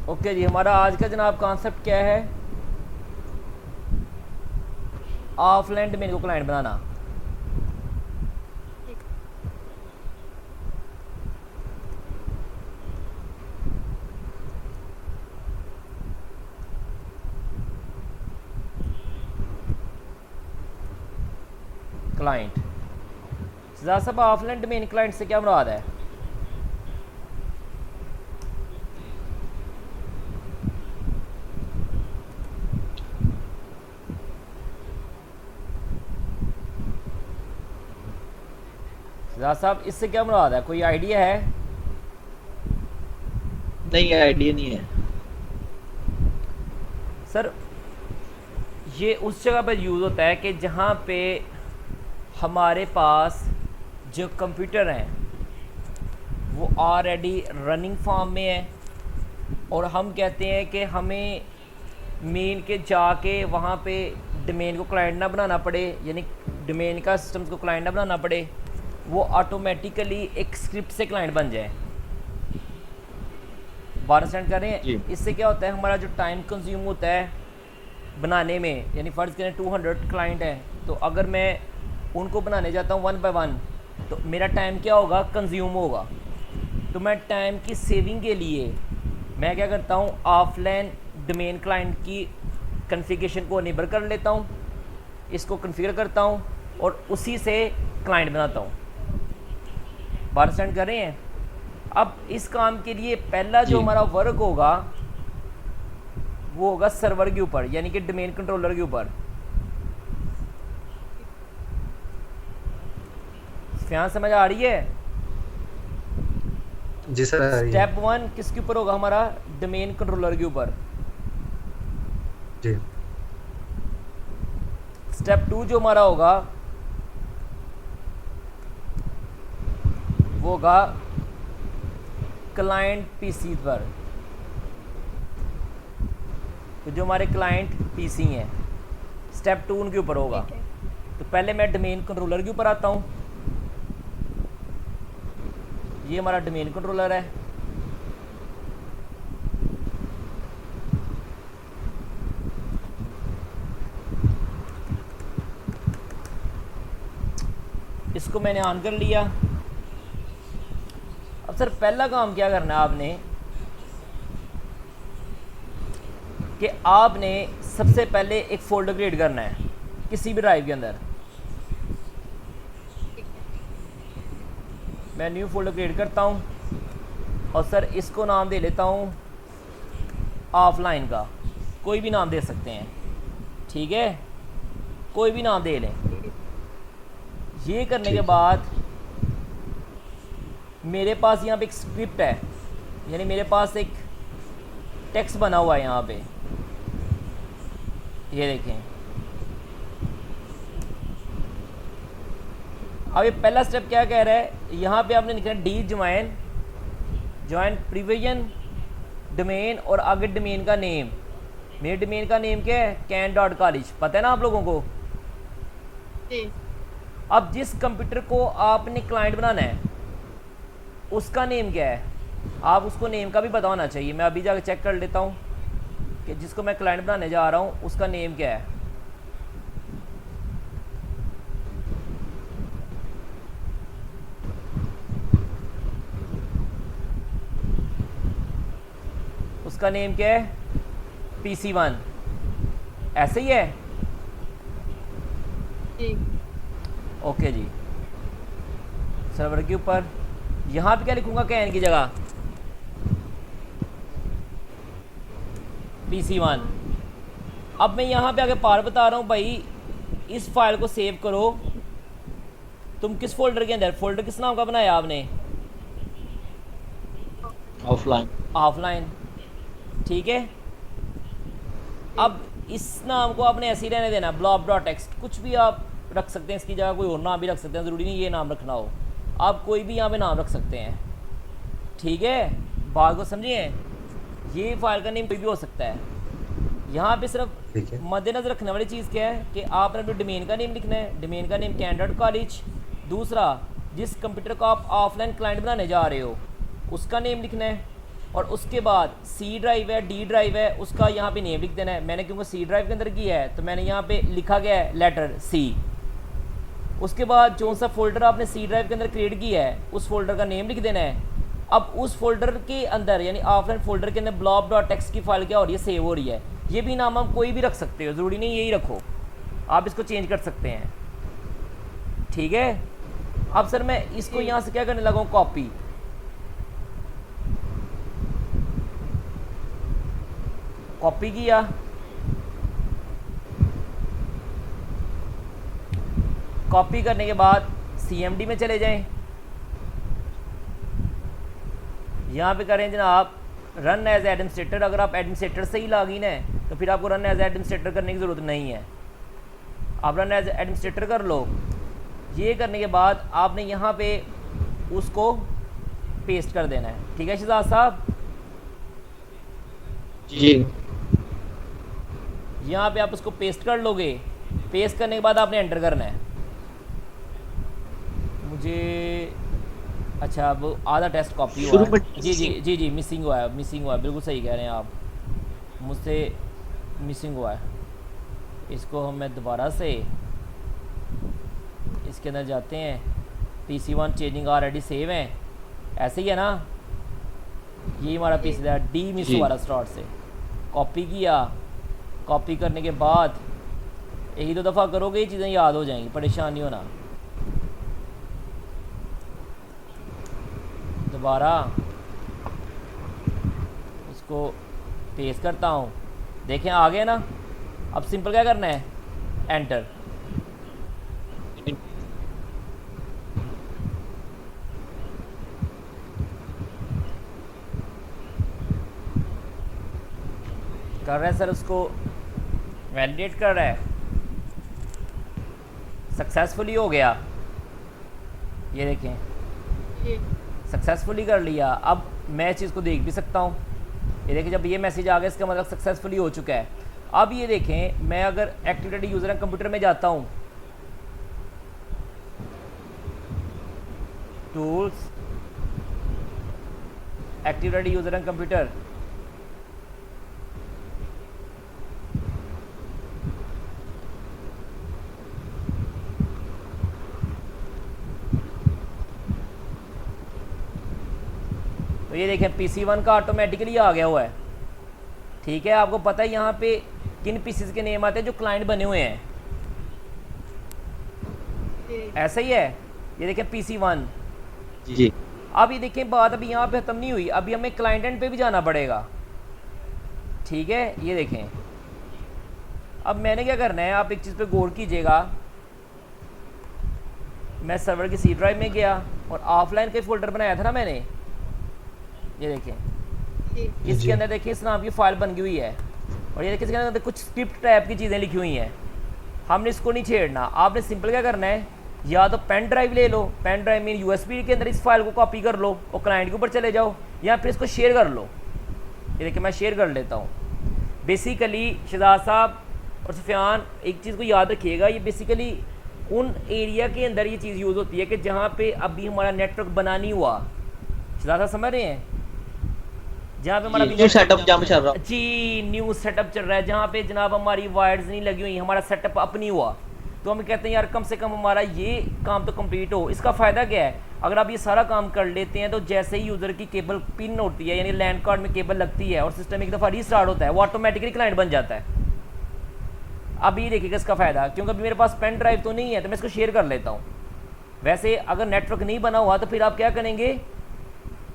Okay जी, हमारा आज का जनाब कॉन्सेप्ट क्या है? ऑफलाइन डोमेन को क्लाइंट बनाना। ठीक। क्लाइंट सजा साहब, ऑफलाइन डोमेन क्लाइंट से क्या मुराद है? सजा साहब, इससे क्या मुराद है? कोई आइडिया है? नहीं, आइडिया नहीं है। सर, ये उस जगह पर यूज़ होता है कि जहाँ पे हमारे पास जो कंप्यूटर हैं वो ऑलरेडी रनिंग फॉर्म में है और हम कहते हैं कि हमें मेन के जाके वहाँ पे डोमेन को क्लाइंट ना बनाना पड़े, यानी डोमेन का सिस्टम्स को क्लाइंट ना बनाना पड़े, वो ऑटोमेटिकली एक स्क्रिप्ट से क्लाइंट बन जाए। बात अंडरस्टैंड कर रहे जी। हैं? इससे क्या होता है, हमारा जो टाइम कंज्यूम होता है बनाने में, यानी फ़र्ज़ करें 200 क्लाइंट हैं, तो अगर मैं उनको बनाने जाता हूँ 1 बाय 1 तो मेरा टाइम क्या होगा, कंज्यूम होगा। तो मैं टाइम की सेविंग के लिए मैं क्या करता हूँ, ऑफलाइन डोमेन क्लाइंट की कॉन्फ़िगरेशन को इनेबल कर लेता हूँ, इसको कॉन्फ़िगर करता हूँ और उसी से क्लाइंट बनाता हूँ। बात अंडरस्टैंड कर रहे हैं? अब इस काम के लिए पहला जो जी। हमारा वर्क होगा वो होगा सर्वर के ऊपर, यानी कि डोमेन कंट्रोलर के ऊपर। यहाँ समझ आ रही है? जी सर, आ रही है। स्टेप 1 किसके ऊपर होगा हमारा? डोमेन कंट्रोलर के ऊपर। जी। स्टेप 2 जो हमारा होगा वो होगा क्लाइंट पीसी पर। तो जो हमारे क्लाइंट पीसी हैं, स्टेप 2 उनके ऊपर होगा। ठीक है। तो पहले मैं डोमेन कंट्रोलर के ऊपर आता हूँ। ये हमारा डोमेन कंट्रोलर है। इसको मैंने ऑन कर लिया। अब सर पहला काम क्या करना है आपने, कि आपने सबसे पहले एक फ़ोल्डर क्रिएट करना है किसी भी ड्राइव के अंदर। ठीक है। मैं न्यू फोल्डर क्रिएट करता हूँ और सर इसको नाम दे लेता हूँ ऑफलाइन का। कोई भी नाम दे सकते हैं, ठीक है, कोई भी नाम दे लें। ये करने के ठीक है। बाद मेरे पास यहाँ पे एक स्क्रिप्ट है, यानी मेरे पास एक टेक्स्ट बना हुआ है यहाँ पे, ये देखें। अब ये पहला स्टेप क्या कह रहा है, यहाँ पे आपने लिखना है डी ज्वाइन प्रीविजन डोमेन और आगे डोमेन का नेम। मेरे डोमेन का नेम क्या है? can.college, पता है ना आप लोगों को? जी। अब जिस कंप्यूटर को आपने क्लाइंट बनाना है उसका नेम क्या है, आप उसको नेम का भी पता होना चाहिए। मैं अभी जाकर चेक कर लेता हूँ कि जिसको मैं क्लाइंट बनाने जा रहा हूँ उसका नेम क्या है। उसका नेम क्या है? PC1, ऐसे ही है? जी। ओके जी। सर्वर के ऊपर यहाँ पे क्या लिखूंगा, कैन की जगह PC1। अब मैं यहाँ पे आगे पार बता रहा हूँ, भाई इस फाइल को सेव करो। तुम किस फोल्डर के अंदर, फोल्डर किस नाम का बनाया आपने? ऑफलाइन। ऑफलाइन, ठीक है। अब इस नाम को आपने ऐसे ही रहने देना, blob.txt। कुछ भी आप रख सकते हैं इसकी जगह, कोई और नाम भी रख सकते हैं, ज़रूरी नहीं ये नाम रखना हो, आप कोई भी यहाँ पे नाम रख सकते हैं, ठीक है। बात को समझिए, ये फाइल का नेम कोई भी हो सकता है। यहाँ पे सिर्फ ठीक है। मद्देनज़र रखने वाली चीज़ क्या है कि आपने अपने डोमेन का नेम लिखना है, डोमेन का नेम can.college। दूसरा, जिस कंप्यूटर को आप ऑफलाइन क्लाइंट बनाने जा रहे हो उसका नेम लिखना है। और उसके बाद सी ड्राइव है, डी ड्राइव है, उसका यहाँ पे नेम लिख देना है। मैंने क्योंकि सी ड्राइव के अंदर किया है तो मैंने यहाँ पे लिखा गया है लेटर सी। उसके बाद जो सा फोल्डर आपने सी ड्राइव के अंदर क्रिएट किया है उस फोल्डर का नेम लिख देना है। अब उस फोल्डर के अंदर यानी ऑफलाइन फोल्डर के अंदर blob.txt की फाइल क्या हो रही है, सेव हो रही है। ये भी नाम हम कोई भी रख सकते हो, ज़रूरी नहीं यही रखो, आप इसको चेंज कर सकते हैं। ठीक है, अब सर मैं इसको यहाँ से क्या करने लगा हूँ, कॉपी। कॉपी किया, कॉपी करने के बाद CMD में चले जाएं, यहाँ पे करें जनाब रन एज एडमिनिस्ट्रेटर। अगर आप एडमिनिस्ट्रेटर से ही लॉगिन है तो फिर आपको रन एज एडमिनिस्ट्रेटर करने की ज़रूरत नहीं है, आप रन एज एडमिनिस्ट्रेटर कर लो। ये करने के बाद आपने यहाँ पे उसको पेस्ट कर देना है। ठीक है शहजाद साहब, जी यहाँ पे आप उसको पेस्ट कर लोगे। पेस्ट करने के बाद आपने एंटर करना है। मुझे अच्छा अब आधा टेस्ट कॉपी हुआ है। जी मिसिंग हुआ है, बिल्कुल सही कह रहे हैं आप, मुझसे मिसिंग हुआ है। इसको हम मैं दोबारा से इसके अंदर जाते हैं, PC1 चेंजिंग ऑलरेडी सेव है, ऐसे ही है ना। ये हमारा PC था, डी मिस हुआ स्टार्ट से। कॉपी किया, कॉपी करने के बाद एक दो दफ़ा करोगे ये चीज़ें याद हो जाएंगी, परेशान नहीं होना। दोबारा इसको पेस्ट करता हूँ, देखें आ गया ना। अब सिंपल क्या करना है, एंटर। कर रहा है सर, उसको वैलिडेट कर रहा है, सक्सेसफुली हो गया। ये देखें सक्सेसफुली कर लिया। अब मैं इस चीज़ को देख भी सकता हूँ। ये देखिए जब ये मैसेज आ गया इसका मतलब सक्सेसफुली हो चुका है। अब ये देखें मैं अगर एक्टिविटी यूज़र एंड कंप्यूटर में जाता हूँ, tools, activity user and computer, तो ये देखें PC1 का ऑटोमेटिकली आ गया हुआ है। ठीक है, आपको पता है यहाँ पे किन पीसीज के नेम आते हैं जो क्लाइंट बने हुए हैं, ऐसा ही है। ये देखें PC1 जी। अब ये देखें बात अभी यहाँ पे ख़त्म नहीं हुई, अभी हमें क्लाइंट एंड पे भी जाना पड़ेगा। ठीक है, ये देखें अब मैंने क्या करना है, आप एक चीज़ पे गौर कीजिएगा। मैं सर्वर की C ड्राइव में गया और ऑफलाइन का फोल्डर बनाया था ना मैंने, ये देखें इसके अंदर देखिए इस नाम की फाइल बन गई हुई है और ये देखिए इसके अंदर कुछ स्क्रिप्ट टाइप की चीज़ें लिखी हुई हैं। हमने इसको नहीं छेड़ना, आपने सिंपल क्या करना है, या तो पेन ड्राइव ले लो, पेन ड्राइव में USB के अंदर इस फाइल को कॉपी कर लो और क्लाइंट के ऊपर चले जाओ, या फिर इसको शेयर कर लो। ये देखिए मैं शेयर कर लेता हूँ। बेसिकली शहजाद साहब और सुफियान एक चीज़ को याद रखिएगा, ये बेसिकली उन एरिया के अंदर ये चीज़ यूज़ होती है कि जहाँ पे अभी हमारा नेटवर्क बना नहीं हुआ। शहजाद साहब समझ रहे हैं, जहाँ पे हमारा न्यू सेटअप जहाँ पे चल रहा जी न्यू सेटअप चल रहा है, जहाँ पे जनाब हमारी वायर्स नहीं लगी हुई, हमारा सेटअप अप नहीं हुआ, तो हम कहते हैं यार कम से कम हमारा ये काम तो कंप्लीट हो। इसका फ़ायदा क्या है, अगर आप ये सारा काम कर लेते हैं तो जैसे ही यूज़र की केबल पिन होती है यानी लैंड कार्ड में केबल लगती है और सिस्टम एक दफ़ा रीस्टार्ट होता है, वो ऑटोमेटिकली क्लाइंट बन जाता है। अब ये देखिएगा इसका फ़ायदा, क्योंकि अभी मेरे पास पेन ड्राइव तो नहीं है तो मैं इसको शेयर कर लेता हूँ। वैसे अगर नेटवर्क नहीं बना हुआ तो फिर आप क्या करेंगे,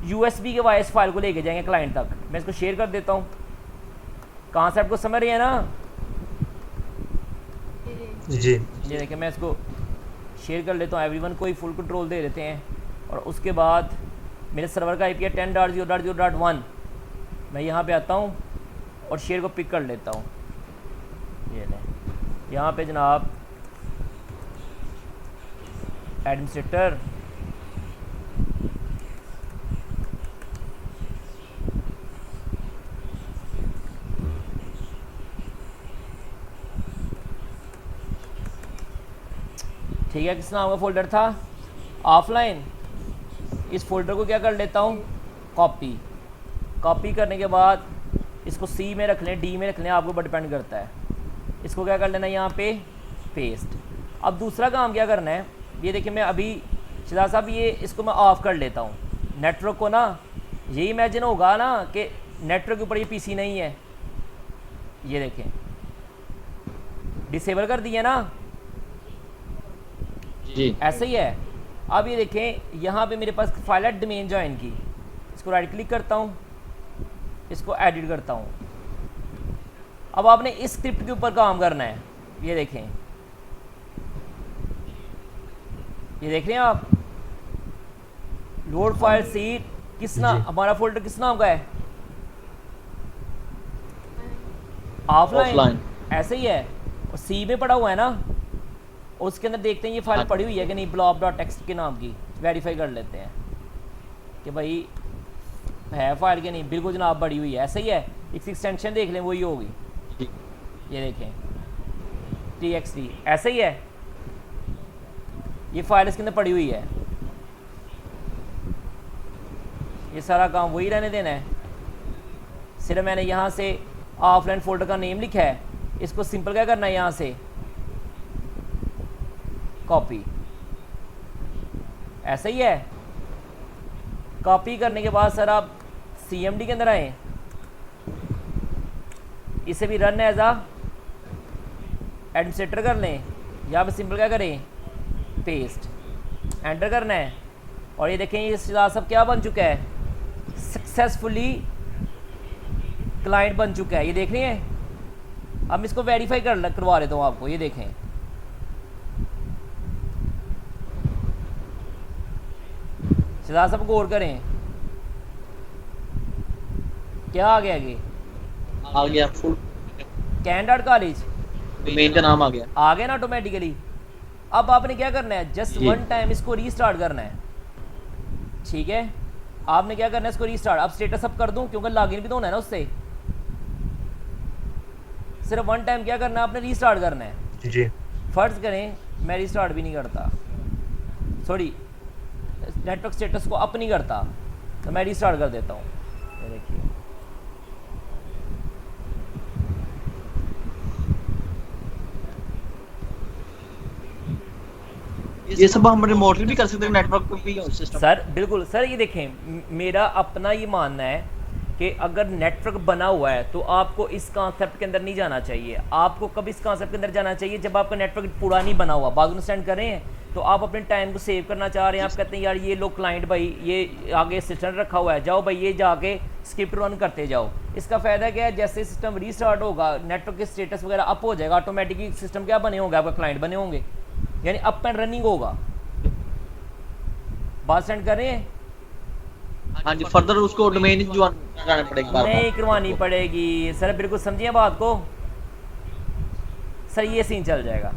USB के वायस फाइल को लेके जाएंगे क्लाइंट तक। मैं इसको शेयर कर देता हूँ, कॉन्सेप्ट को समझ रही है ना जी। ये देखिए मैं इसको शेयर कर लेता हूँ, एवरीवन को ही फुल कंट्रोल दे देते हैं। और उसके बाद मेरे सर्वर का IP है 10.0.0.1, मैं यहाँ पे आता हूँ और शेयर को पिक कर लेता हूँ। ये लें, यहाँ पे जनाब एडमिनिस्ट्रेटर, ठीक है, किस नाम का फोल्डर था, ऑफलाइन। इस फोल्डर को क्या कर लेता हूँ, कॉपी। कॉपी करने के बाद इसको सी में रख लें, डी में रख लें, आपके ऊपर डिपेंड करता है। इसको क्या कर लेना है यहाँ पे पेस्ट। अब दूसरा काम क्या करना है, ये देखिए मैं अभी शिदा साहब ये इसको मैं ऑफ़ कर लेता हूँ नेटवर्क को ना। ये इमेजिन होगा ना कि नेटवर्क के ऊपर ये पीसी नहीं है, ये देखें डिसेबल कर दिया ना, जी ऐसे ही है। अब ये देखें यहाँ पे मेरे पास फाइल है डोमेन जॉइन की, इसको राइट क्लिक करता हूँ, इसको एडिट करता हूँ। अब आपने इस स्क्रिप्ट के ऊपर काम करना है। ये देखें, ये देख रहे हैं आप, लोड फाइल सी किस नाम, हमारा फोल्डर किस नाम का है, ऑफलाइन, ऐसे ही है। और सी में पड़ा हुआ है ना, उसके अंदर देखते हैं ये फाइल पड़ी हुई है कि नहीं, ब्लॉब डॉट टेक्स्ट के नाम की, वेरीफाई कर लेते हैं कि भाई है फाइल के नहीं। बिल्कुल जनाब पड़ी हुई है, ऐसे ही है। एक एक्सटेंशन देख लें वही होगी, ये देखें txt, ऐसे ही है। ये फाइल इसके अंदर पड़ी हुई है, ये सारा काम वही रहने देना है। सिर्फ मैंने यहाँ से ऑफलाइन फोल्डर का नेम लिखा है, इसको सिंपल क्या करना है, यहाँ से कॉपी, ऐसा ही है। कॉपी करने के बाद सर आप cmd के अंदर आए, इसे भी रन एज आ एडमिनिस्ट्रेटर कर लें, यहाँ पे सिंपल क्या करें, पेस्ट, एंटर करना है। और ये देखें ये सब क्या बन चुका है, सक्सेसफुली क्लाइंट बन चुका है, ये देख रहे हैं। अब इसको वेरीफाई करवा लेता हूँ आपको, ये देखें सिद्धार्थ साहब गौर करें, क्या आ गया, आ गया फुल कैन कॉलेज मेन का नाम आ गया, आ गया ना ऑटोमेटिकली। अब आपने क्या करना है, जस्ट वन टाइम इसको रीस्टार्ट करना है, ठीक है। आपने क्या करना है, इसको रीस्टार्ट। अब स्टेटस अप कर दूं क्योंकि लॉगिन भी तो होना है ना उससे। सिर्फ वन टाइम क्या करना है, आपने रीस्टार्ट करना है। जी फर्ज करें मैं रीस्टार्ट भी नहीं करता, सॉरी नेटवर्क स्टेटस को अप नहीं करता, तो मैं रीस्टार्ट कर देता हूँ। ये देखिए ये सब हम रिमोटली भी कर सकते हैं, नेटवर्क पे भी सिस्टम। सर बिल्कुल सर, ये देखें मेरा अपना ये मानना है कि अगर नेटवर्क बना हुआ है तो आपको इस कॉन्सेप्ट के अंदर नहीं जाना चाहिए। आपको कब इस कॉन्सेप्ट के अंदर जाना चाहिए, जब आपका नेटवर्क पूरा नहीं बना हुआ। बात अंडरस्टैंड कर रहे हैं, तो आप अपने टाइम को सेव करना चाह रहे हैं, आप कहते हैं यार ये लोग क्लाइंट भाई ये आगे सिस्टम रखा हुआ है, जाओ भाई ये जाके स्क्रिप्ट रन करते जाओ। इसका फ़ायदा क्या है, जैसे सिस्टम रीस्टार्ट होगा नेटवर्क के स्टेटस वगैरह अप हो जाएगा, ऑटोमेटिकली सिस्टम क्या बने होंगे, आपका क्लाइंट बने होंगे, यानी अप एंड रनिंग होगा। बात सेंड कर रहे हैं। हाँ जी, फर्दर उसको डोमेन ज्वाइन कराना पड़ेगा, नहीं करवानी पड़ेगी सर, बिल्कुल समझिए बात को सर, ये सीन चल जाएगा।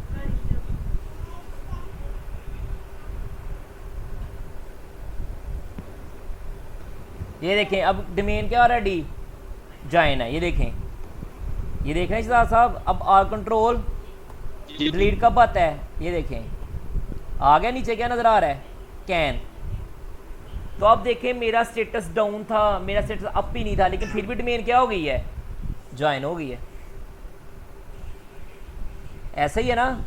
ये देखें अब डोमेन क्या ऑलरेडी ज्वाइन है, ये देखें, ये देख रहे हैं साहब। अब आर कंट्रोल डिलीट कब आता है, ये देखें आ गया, नीचे क्या नज़र आ रहा है, कैन। तो अब देखें मेरा स्टेटस डाउन था, मेरा स्टेटस अप ही नहीं था, लेकिन फिर भी डोमेन क्या हो गई है, ज्वाइन हो गई है। ऐसा ही है ना,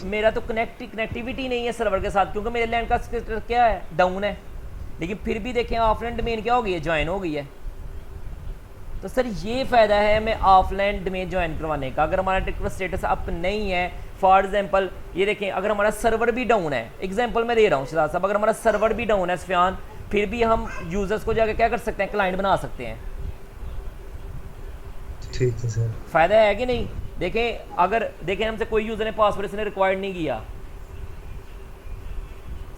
मेरा तो कनेक्टिविटी नहीं है सर्वर के साथ, क्योंकि मेरे लैंड का स्टेटस क्या है, डाउन है, लेकिन फिर भी देखें ऑफलाइन डोमेन क्या हो गई है, ज्वाइन हो गई है। तो सर ये फ़ायदा है मैं ऑफलाइन डोमेन ज्वाइन करवाने का। अगर हमारा नेटवर्क स्टेटस अप नहीं है, फॉर एग्जांपल ये देखें अगर हमारा सर्वर भी डाउन है, एग्जांपल मैं दे रहा हूँ शिदात साहब, अगर हमारा सर्वर भी डाउन है सुफियान, फिर भी हम यूज़र्स को जाकर क्या कर सकते हैं, क्लाइंट बना सकते हैं। ठीक है सर, फ़ायदा है कि नहीं। देखें अगर देखें हमसे कोई यूज़र ने पासवर्ड इसने रिक्वायर्ड नहीं किया,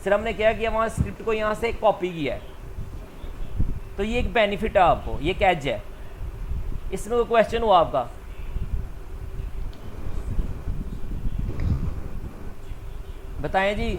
सिर्फ हमने क्या किया, वहाँ स्क्रिप्ट को यहाँ से कॉपी किया है, तो ये एक बेनिफिट है आपको, ये कैच है। इसमें कोई क्वेश्चन हुआ आपका, बताएं जी।